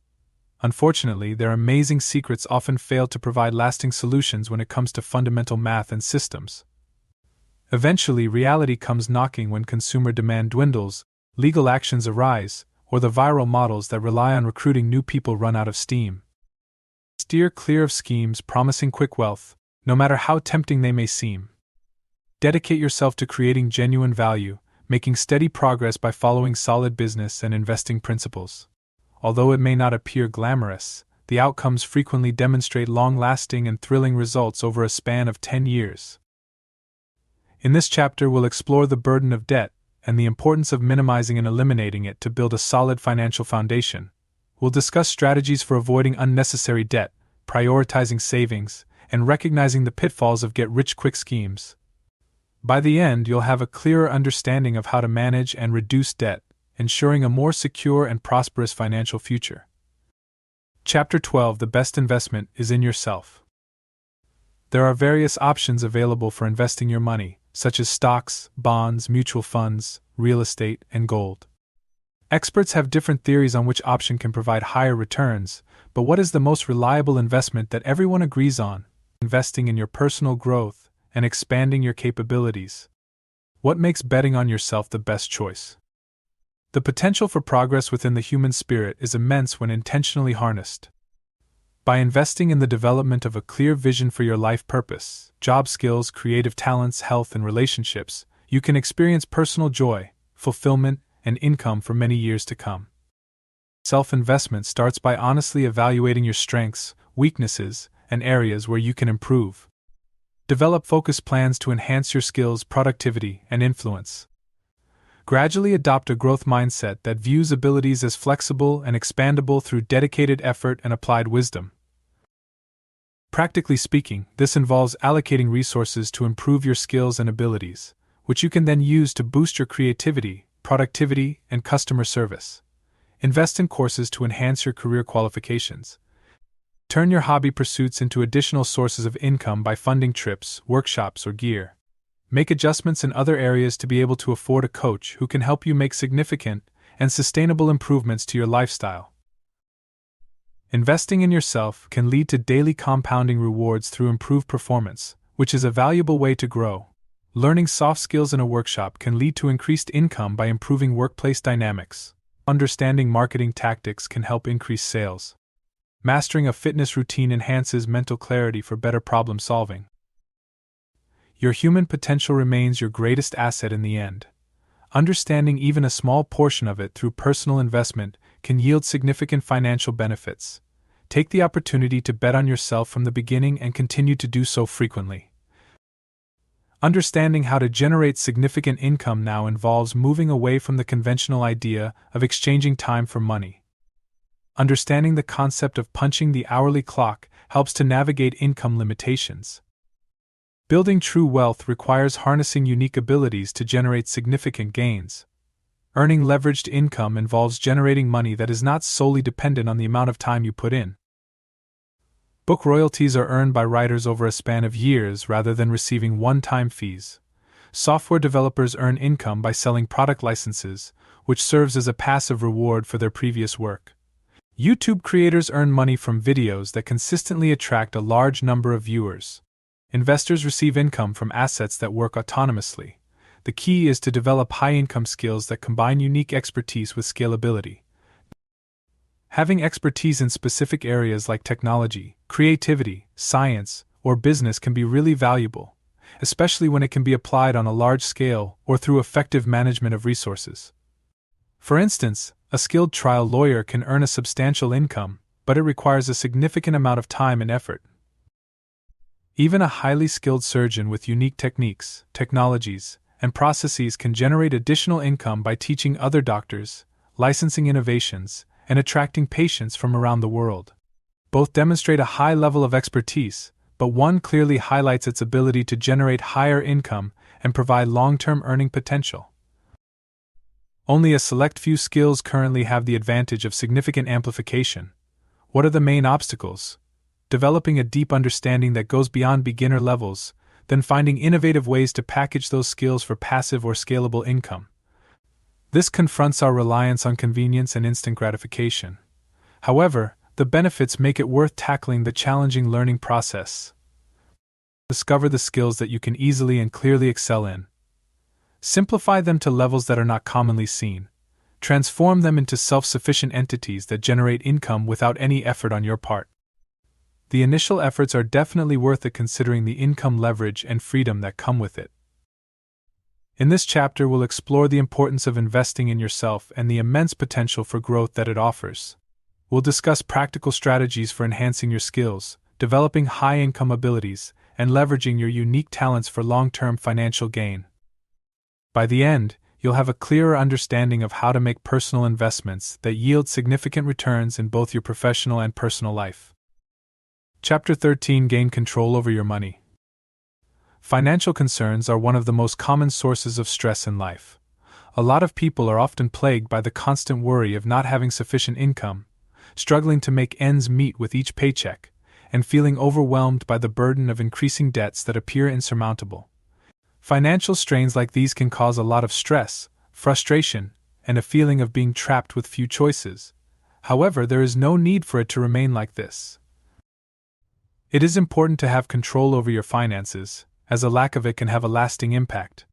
Unfortunately, their amazing secrets often fail to provide lasting solutions when it comes to fundamental math and systems. Eventually, reality comes knocking when consumer demand dwindles, legal actions arise, or the viral models that rely on recruiting new people run out of steam. Steer clear of schemes promising quick wealth, no matter how tempting they may seem. Dedicate yourself to creating genuine value, making steady progress by following solid business and investing principles. Although it may not appear glamorous, the outcomes frequently demonstrate long-lasting and thrilling results over a span of 10 years. In this chapter, we'll explore the burden of debt and the importance of minimizing and eliminating it to build a solid financial foundation. We'll discuss strategies for avoiding unnecessary debt, prioritizing savings, and recognizing the pitfalls of get-rich-quick schemes. By the end, you'll have a clearer understanding of how to manage and reduce debt, ensuring a more secure and prosperous financial future. Chapter 12: The best investment is in yourself. There are various options available for investing your money, such as stocks, bonds, mutual funds, real estate, and gold. Experts have different theories on which option can provide higher returns, but what is the most reliable investment that everyone agrees on? Investing in your personal growth and expanding your capabilities. What makes betting on yourself the best choice? The potential for progress within the human spirit is immense when intentionally harnessed. By investing in the development of a clear vision for your life purpose, job skills, creative talents, health, and relationships, you can experience personal joy, fulfillment, and income for many years to come. Self-investment starts by honestly evaluating your strengths, weaknesses, and areas where you can improve. Develop focused plans to enhance your skills, productivity, and influence. Gradually adopt a growth mindset that views abilities as flexible and expandable through dedicated effort and applied wisdom. Practically speaking, this involves allocating resources to improve your skills and abilities, which you can then use to boost your creativity, productivity, and customer service. Invest in courses to enhance your career qualifications. Turn your hobby pursuits into additional sources of income by funding trips, workshops, or gear. Make adjustments in other areas to be able to afford a coach who can help you make significant and sustainable improvements to your lifestyle. Investing in yourself can lead to daily compounding rewards through improved performance, which is a valuable way to grow. Learning soft skills in a workshop can lead to increased income by improving workplace dynamics. Understanding marketing tactics can help increase sales. Mastering a fitness routine enhances mental clarity for better problem solving. Your human potential remains your greatest asset in the end. Understanding even a small portion of it through personal investment can yield significant financial benefits. Take the opportunity to bet on yourself from the beginning and continue to do so frequently. Understanding how to generate significant income now involves moving away from the conventional idea of exchanging time for money. Understanding the concept of punching the hourly clock helps to navigate income limitations. Building true wealth requires harnessing unique abilities to generate significant gains. Earning leveraged income involves generating money that is not solely dependent on the amount of time you put in. Book royalties are earned by writers over a span of years rather than receiving one-time fees. Software developers earn income by selling product licenses, which serves as a passive reward for their previous work. YouTube creators earn money from videos that consistently attract a large number of viewers. Investors receive income from assets that work autonomously. The key is to develop high-income skills that combine unique expertise with scalability. Having expertise in specific areas like technology, creativity, science, or business can be really valuable, especially when it can be applied on a large scale or through effective management of resources. For instance, a skilled trial lawyer can earn a substantial income, but it requires a significant amount of time and effort. Even a highly skilled surgeon with unique techniques, technologies, and processes can generate additional income by teaching other doctors, licensing innovations, and attracting patients from around the world. Both demonstrate a high level of expertise, but one clearly highlights its ability to generate higher income and provide long-term earning potential. Only a select few skills currently have the advantage of significant amplification. What are the main obstacles? Developing a deep understanding that goes beyond beginner levels, then finding innovative ways to package those skills for passive or scalable income. This confronts our reliance on convenience and instant gratification. However, the benefits make it worth tackling the challenging learning process. Discover the skills that you can easily and clearly excel in. Simplify them to levels that are not commonly seen. Transform them into self-sufficient entities that generate income without any effort on your part. The initial efforts are definitely worth it considering the income leverage and freedom that come with it. In this chapter, we'll explore the importance of investing in yourself and the immense potential for growth that it offers. We'll discuss practical strategies for enhancing your skills, developing high-income abilities, and leveraging your unique talents for long-term financial gain. By the end, you'll have a clearer understanding of how to make personal investments that yield significant returns in both your professional and personal life. Chapter 13: Gain control over your money. Financial concerns are one of the most common sources of stress in life. A lot of people are often plagued by the constant worry of not having sufficient income, struggling to make ends meet with each paycheck, and feeling overwhelmed by the burden of increasing debts that appear insurmountable. Financial strains like these can cause a lot of stress, frustration, and a feeling of being trapped with few choices. However, there is no need for it to remain like this. It is important to have control over your finances, as a lack of it can have a lasting impact.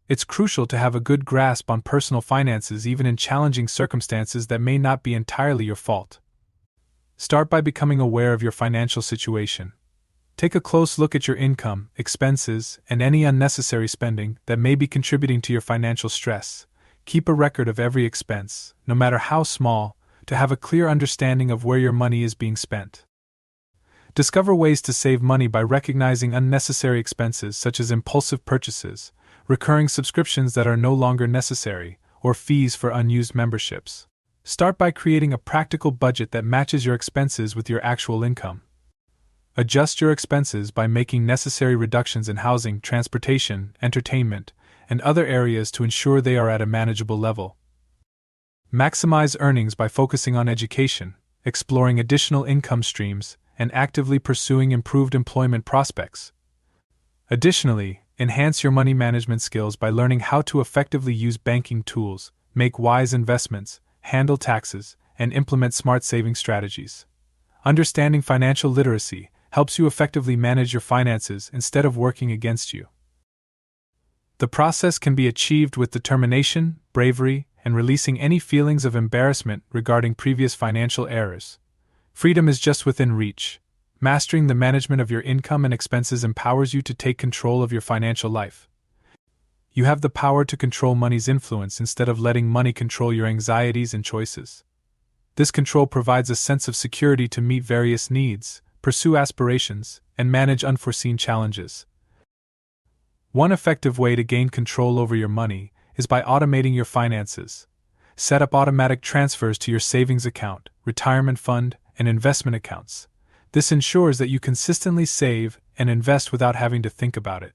It's crucial to have a good grasp on personal finances even in challenging circumstances that may not be entirely your fault. Start by becoming aware of your financial situation. Take a close look at your income, expenses, and any unnecessary spending that may be contributing to your financial stress. Keep a record of every expense, no matter how small, to have a clear understanding of where your money is being spent. Discover ways to save money by recognizing unnecessary expenses such as impulsive purchases, recurring subscriptions that are no longer necessary, or fees for unused memberships. Start by creating a practical budget that matches your expenses with your actual income. Adjust your expenses by making necessary reductions in housing, transportation, entertainment, and other areas to ensure they are at a manageable level. Maximize earnings by focusing on education, exploring additional income streams, and actively pursuing improved employment prospects. Additionally, enhance your money management skills by learning how to effectively use banking tools, make wise investments, handle taxes, and implement smart saving strategies. Understanding financial literacy helps you effectively manage your finances instead of working against you. The process can be achieved with determination, bravery, and releasing any feelings of embarrassment regarding previous financial errors. Freedom is just within reach. Mastering the management of your income and expenses empowers you to take control of your financial life. You have the power to control money's influence instead of letting money control your anxieties and choices. This control provides a sense of security to meet various needs, pursue aspirations, and manage unforeseen challenges. One effective way to gain control over your money is by automating your finances. Set up automatic transfers to your savings account, retirement fund, and investment accounts. This ensures that you consistently save and invest without having to think about it.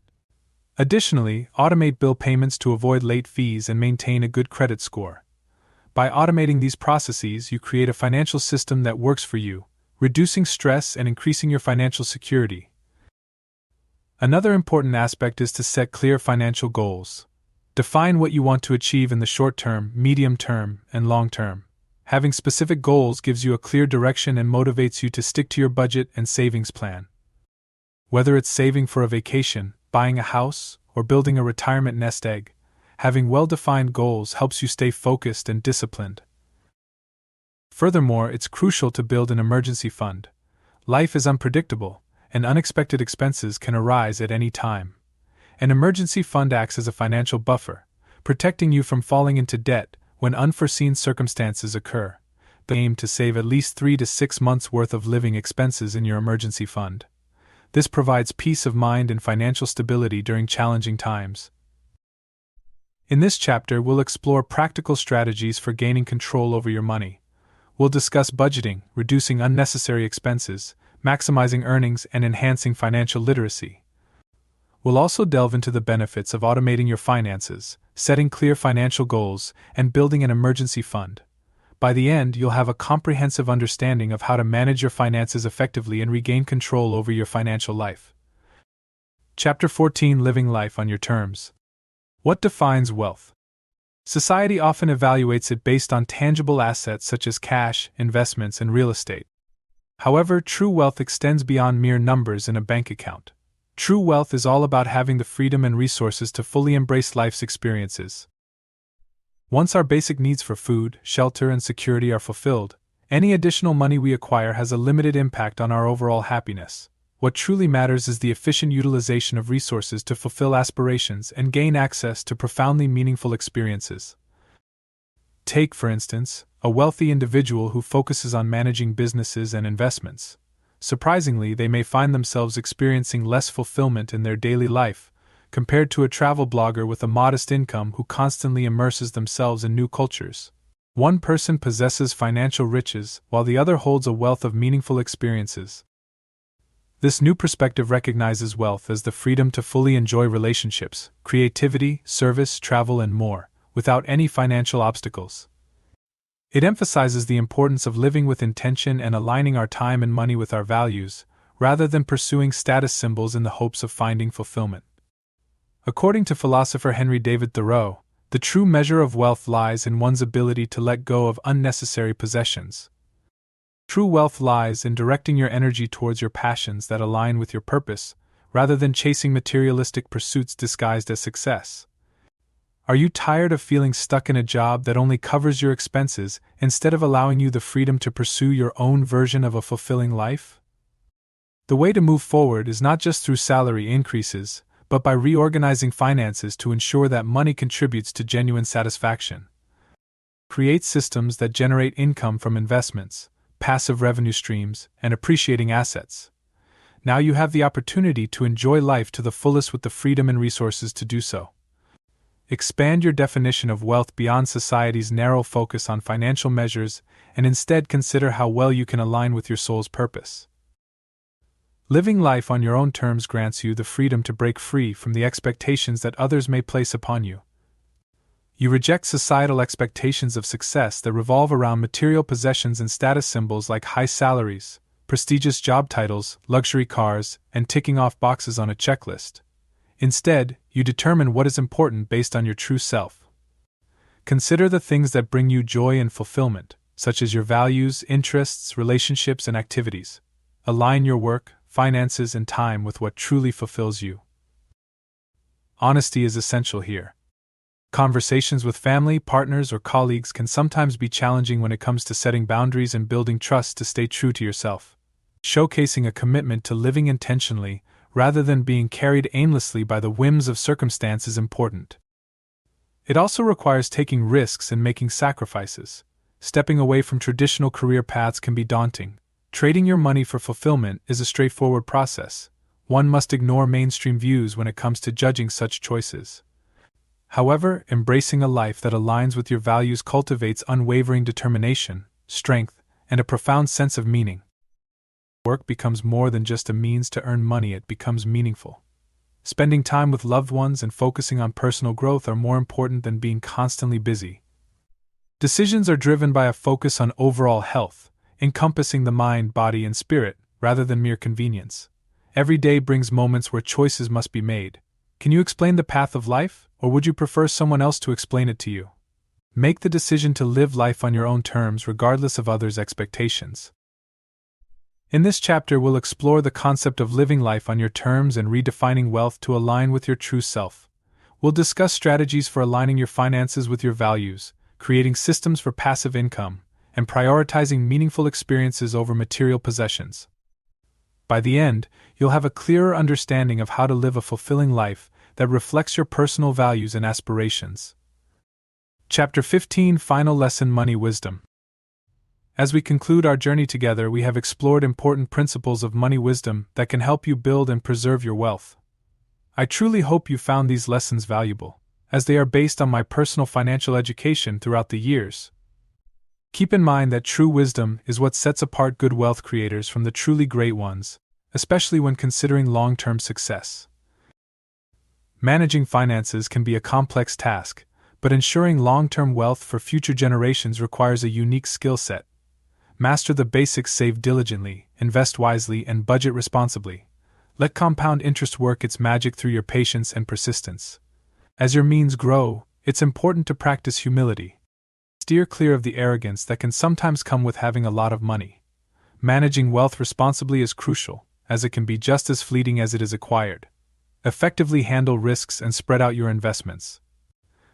Additionally, automate bill payments to avoid late fees and maintain a good credit score. By automating these processes, you create a financial system that works for you, reducing stress and increasing your financial security. Another important aspect is to set clear financial goals. Define what you want to achieve in the short term, medium term, and long term. Having specific goals gives you a clear direction and motivates you to stick to your budget and savings plan. Whether it's saving for a vacation, buying a house, or building a retirement nest egg, having well-defined goals helps you stay focused and disciplined. Furthermore, it's crucial to build an emergency fund. Life is unpredictable, and unexpected expenses can arise at any time. An emergency fund acts as a financial buffer, protecting you from falling into debt when unforeseen circumstances occur. Aim to save at least 3 to 6 months' worth of living expenses in your emergency fund. This provides peace of mind and financial stability during challenging times. In this chapter, we'll explore practical strategies for gaining control over your money. We'll discuss budgeting, reducing unnecessary expenses, maximizing earnings, and enhancing financial literacy. We'll also delve into the benefits of automating your finances, setting clear financial goals, and building an emergency fund. By the end, you'll have a comprehensive understanding of how to manage your finances effectively and regain control over your financial life. Chapter 14: Living Life on Your Terms. What defines wealth? Society often evaluates it based on tangible assets such as cash, investments, and real estate. However, true wealth extends beyond mere numbers in a bank account. True wealth is all about having the freedom and resources to fully embrace life's experiences. Once our basic needs for food, shelter, and security are fulfilled, any additional money we acquire has a limited impact on our overall happiness. What truly matters is the efficient utilization of resources to fulfill aspirations and gain access to profoundly meaningful experiences. Take, for instance, a wealthy individual who focuses on managing businesses and investments. Surprisingly, they may find themselves experiencing less fulfillment in their daily life, compared to a travel blogger with a modest income who constantly immerses themselves in new cultures. One person possesses financial riches, while the other holds a wealth of meaningful experiences. This new perspective recognizes wealth as the freedom to fully enjoy relationships, creativity, service, travel, and more, without any financial obstacles. It emphasizes the importance of living with intention and aligning our time and money with our values, rather than pursuing status symbols in the hopes of finding fulfillment. According to philosopher Henry David Thoreau, the true measure of wealth lies in one's ability to let go of unnecessary possessions. True wealth lies in directing your energy towards your passions that align with your purpose, rather than chasing materialistic pursuits disguised as success. Are you tired of feeling stuck in a job that only covers your expenses instead of allowing you the freedom to pursue your own version of a fulfilling life? The way to move forward is not just through salary increases, but by reorganizing finances to ensure that money contributes to genuine satisfaction. Create systems that generate income from investments, passive revenue streams, and appreciating assets. Now you have the opportunity to enjoy life to the fullest with the freedom and resources to do so. Expand your definition of wealth beyond society's narrow focus on financial measures and instead consider how well you can align with your soul's purpose. Living life on your own terms grants you the freedom to break free from the expectations that others may place upon you. You reject societal expectations of success that revolve around material possessions and status symbols like high salaries, prestigious job titles, luxury cars, and ticking off boxes on a checklist. Instead, you determine what is important based on your true self. Consider the things that bring you joy and fulfillment, such as your values, interests, relationships, and activities. Align your work, finances, and time with what truly fulfills you. Honesty is essential here. Conversations with family, partners, or colleagues can sometimes be challenging when it comes to setting boundaries and building trust to stay true to yourself. Showcasing a commitment to living intentionally, rather than being carried aimlessly by the whims of circumstance, is important. It also requires taking risks and making sacrifices. Stepping away from traditional career paths can be daunting. Trading your money for fulfillment is a straightforward process. One must ignore mainstream views when it comes to judging such choices. However, embracing a life that aligns with your values cultivates unwavering determination, strength, and a profound sense of meaning. Work becomes more than just a means to earn money, it becomes meaningful. Spending time with loved ones and focusing on personal growth are more important than being constantly busy. Decisions are driven by a focus on overall health, encompassing the mind, body, and spirit, rather than mere convenience. Every day brings moments where choices must be made. Can you explain the path of life, or would you prefer someone else to explain it to you? Make the decision to live life on your own terms regardless of others' expectations. In this chapter, we'll explore the concept of living life on your terms and redefining wealth to align with your true self. We'll discuss strategies for aligning your finances with your values, creating systems for passive income, and prioritizing meaningful experiences over material possessions. By the end, you'll have a clearer understanding of how to live a fulfilling life that reflects your personal values and aspirations. Chapter 15: Final Lesson: Money Wisdom. As we conclude our journey together, we have explored important principles of money wisdom that can help you build and preserve your wealth. I truly hope you found these lessons valuable. as they are based on my personal financial education throughout the years. Keep in mind that true wisdom is what sets apart good wealth creators from the truly great ones, especially when considering long-term success. Managing finances can be a complex task, but ensuring long-term wealth for future generations requires a unique skill set. Master the basics, save diligently, invest wisely, and budget responsibly. Let compound interest work its magic through your patience and persistence. As your means grow, it's important to practice humility. Steer clear of the arrogance that can sometimes come with having a lot of money. Managing wealth responsibly is crucial, as it can be just as fleeting as it is acquired. Effectively handle risks and spread out your investments.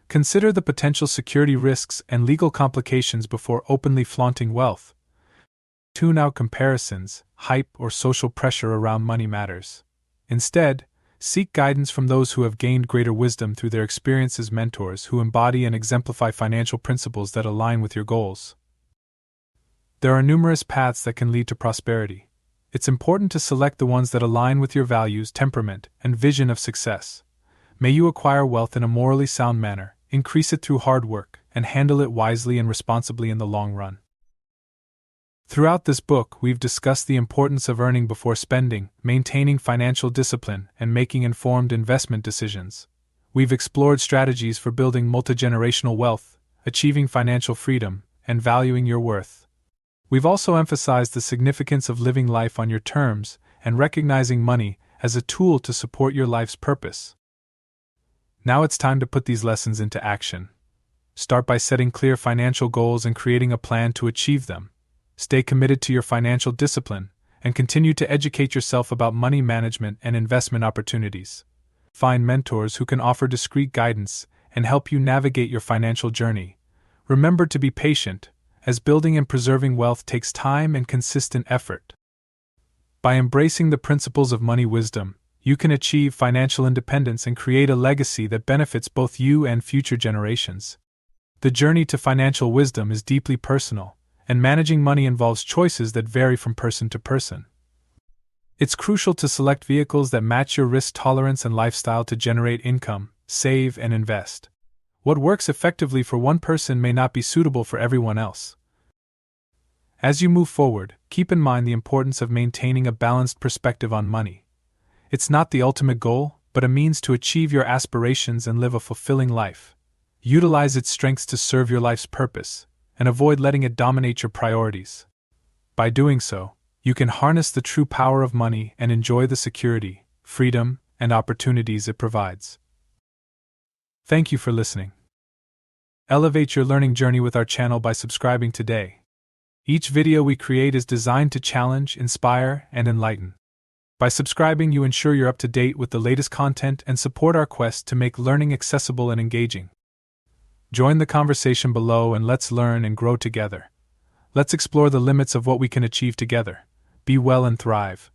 Consider the potential security risks and legal complications before openly flaunting wealth. Tune out comparisons, hype, or social pressure around money matters. Instead, seek guidance from those who have gained greater wisdom through their experiences, mentors who embody and exemplify financial principles that align with your goals. There are numerous paths that can lead to prosperity. It's important to select the ones that align with your values, temperament, and vision of success. May you acquire wealth in a morally sound manner, increase it through hard work, and handle it wisely and responsibly in the long run. Throughout this book, we've discussed the importance of earning before spending, maintaining financial discipline, and making informed investment decisions. We've explored strategies for building multigenerational wealth, achieving financial freedom, and valuing your worth. We've also emphasized the significance of living life on your terms and recognizing money as a tool to support your life's purpose. Now it's time to put these lessons into action. Start by setting clear financial goals and creating a plan to achieve them. Stay committed to your financial discipline, and continue to educate yourself about money management and investment opportunities. Find mentors who can offer discreet guidance and help you navigate your financial journey. Remember to be patient, as building and preserving wealth takes time and consistent effort. By embracing the principles of money wisdom, you can achieve financial independence and create a legacy that benefits both you and future generations. The journey to financial wisdom is deeply personal, and managing money involves choices that vary from person to person. It's crucial to select vehicles that match your risk tolerance and lifestyle to generate income, save, and invest. What works effectively for one person may not be suitable for everyone else. As you move forward, keep in mind the importance of maintaining a balanced perspective on money. It's not the ultimate goal, but a means to achieve your aspirations and live a fulfilling life. Utilize its strengths to serve your life's purpose, and avoid letting it dominate your priorities. By doing so, you can harness the true power of money and enjoy the security, freedom, and opportunities it provides. Thank you for listening. Elevate your learning journey with our channel by subscribing today. Each video we create is designed to challenge, inspire, and enlighten. By subscribing, you ensure you're up to date with the latest content and support our quest to make learning accessible and engaging. Join the conversation below and let's learn and grow together. Let's explore the limits of what we can achieve together. Be well and thrive.